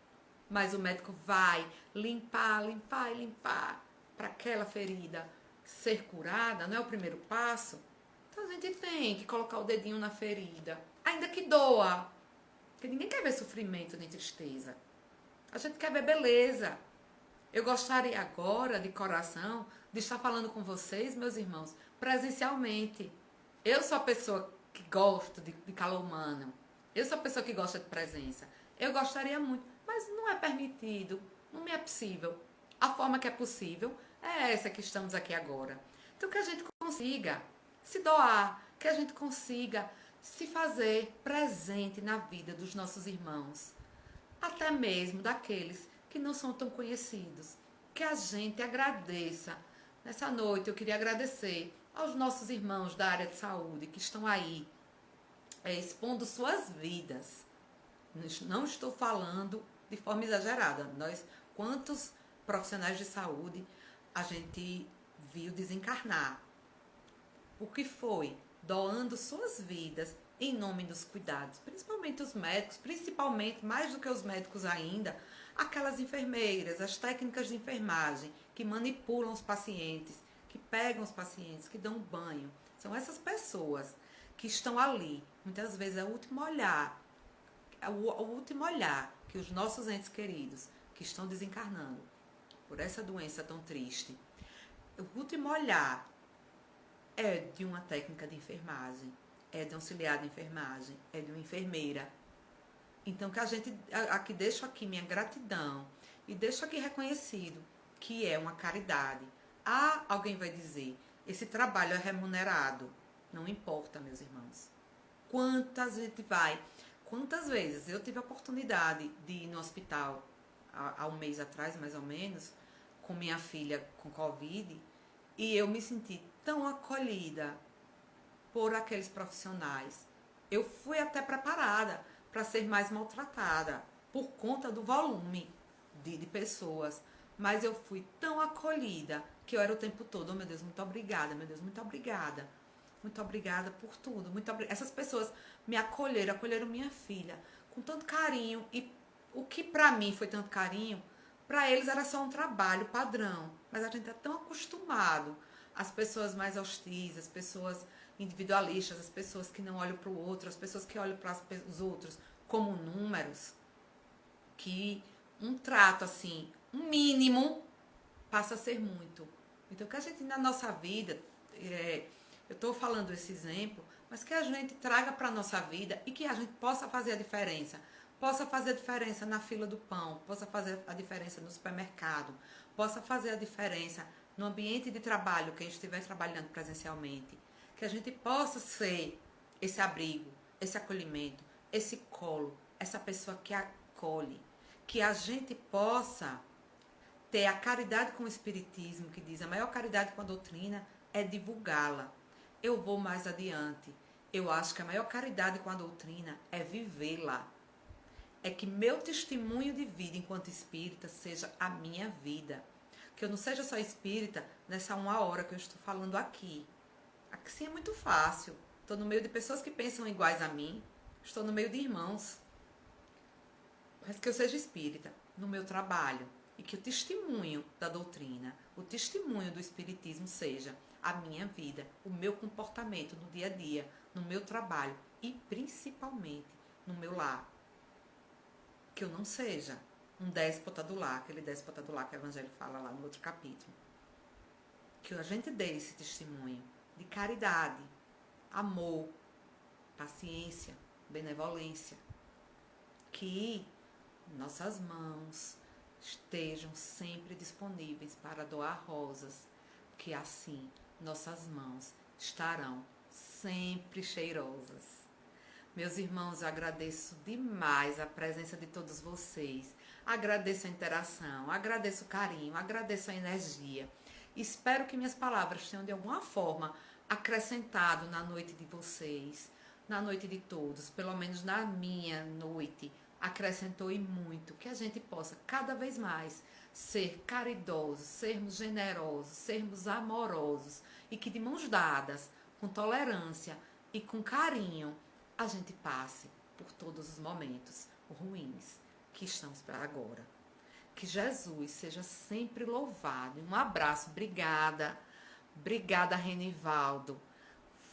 mas o médico vai limpar, limpar e limpar para aquela ferida ser curada, não é o primeiro passo? Então a gente tem que colocar o dedinho na ferida, ainda que doa, porque ninguém quer ver sofrimento nem tristeza. A gente quer ver beleza. Eu gostaria agora, de coração, de estar falando com vocês, meus irmãos, presencialmente. Eu sou a pessoa que gosto de calor humano. Eu sou a pessoa que gosta de presença. Eu gostaria muito, mas não é permitido, não me é possível. A forma que é possível é essa que estamos aqui agora. Então que a gente consiga se doar, que a gente consiga se fazer presente na vida dos nossos irmãos, até mesmo daqueles que não são tão conhecidos. Que a gente agradeça. Nessa noite eu queria agradecer aos nossos irmãos da área de saúde que estão aí expondo suas vidas. Não estou falando de forma exagerada. Quantos profissionais de saúde a gente viu desencarnar? O que foi? Doando suas vidas em nome dos cuidados, principalmente os médicos, principalmente, mais do que os médicos ainda, aquelas enfermeiras, as técnicas de enfermagem que manipulam os pacientes, que pegam os pacientes, que dão banho. São essas pessoas que estão ali. Muitas vezes é o último olhar que os nossos entes queridos que estão desencarnando por essa doença tão triste, o último olhar é de uma técnica de enfermagem, é de um auxiliar de enfermagem, é de uma enfermeira. Então que a gente aqui deixo aqui minha gratidão e deixo aqui reconhecido que é uma caridade. Alguém vai dizer, esse trabalho é remunerado. Não importa, meus irmãos. Quantas vezes eu tive a oportunidade de ir no hospital há um mês atrás, mais ou menos, com minha filha com Covid, e eu me senti tão acolhida por aqueles profissionais. Eu fui até preparada para ser mais maltratada por conta do volume de pessoas, mas eu fui tão acolhida que eu era o tempo todo, oh, meu Deus, muito obrigada, meu Deus, muito obrigada. Muito obrigada por tudo. Essas pessoas me acolheram minha filha com tanto carinho. E o que pra mim foi tanto carinho, pra eles era só um trabalho padrão. Mas a gente é tão acostumado. As pessoas mais hostis, as pessoas individualistas, as pessoas que não olham pro outro, as pessoas que olham para os outros como números, que um trato assim, um mínimo, passa a ser muito. Então que a gente na nossa vida... eu estou falando esse exemplo, mas que a gente traga para a nossa vida e que a gente possa fazer a diferença. Possa fazer a diferença na fila do pão, possa fazer a diferença no supermercado, possa fazer a diferença no ambiente de trabalho, quem estiver trabalhando presencialmente. Que a gente possa ser esse abrigo, esse acolhimento, esse colo, essa pessoa que acolhe. Que a gente possa ter a caridade com o Espiritismo, que diz a maior caridade com a doutrina é divulgá-la. Eu vou mais adiante. Eu acho que a maior caridade com a doutrina é vivê-la. É que meu testemunho de vida enquanto espírita seja a minha vida. Que eu não seja só espírita nessa 1 hora que eu estou falando aqui. Aqui sim é muito fácil. Estou no meio de pessoas que pensam iguais a mim. Estou no meio de irmãos. Mas que eu seja espírita no meu trabalho. E que o testemunho da doutrina, o testemunho do espiritismo seja a minha vida, o meu comportamento no dia a dia, no meu trabalho e principalmente no meu lar. Que eu não seja um déspota do lar, aquele déspota do lar que o Evangelho fala lá no outro capítulo. Que a gente dê esse testemunho de caridade, amor, paciência, benevolência. Que nossas mãos estejam sempre disponíveis para doar rosas, que assim nossas mãos estarão sempre cheirosas. Meus irmãos, eu agradeço demais a presença de todos vocês. Agradeço a interação, agradeço o carinho, agradeço a energia. Espero que minhas palavras tenham de alguma forma acrescentado na noite de vocês, na noite de todos, pelo menos na minha noite, acrescentou e muito, que a gente possa cada vez mais ser caridosos, sermos generosos, sermos amorosos e que de mãos dadas, com tolerância e com carinho, a gente passe por todos os momentos ruins que estamos para agora. Que Jesus seja sempre louvado. Um abraço, obrigada. Obrigada, Renivaldo.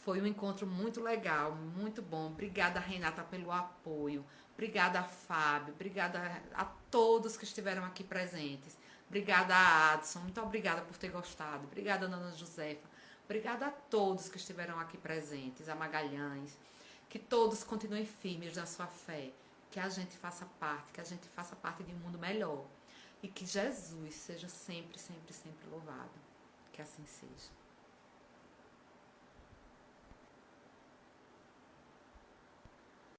Foi um encontro muito legal, muito bom. Obrigada, Renata, pelo apoio. Obrigada, Fábio. Obrigada a todos que estiveram aqui presentes. Obrigada, Adson. Muito obrigada por ter gostado. Obrigada, Dona Josefa. Obrigada a todos que estiveram aqui presentes. A Magalhães. Que todos continuem firmes na sua fé. Que a gente faça parte de um mundo melhor. E que Jesus seja sempre, sempre, sempre louvado. Que assim seja.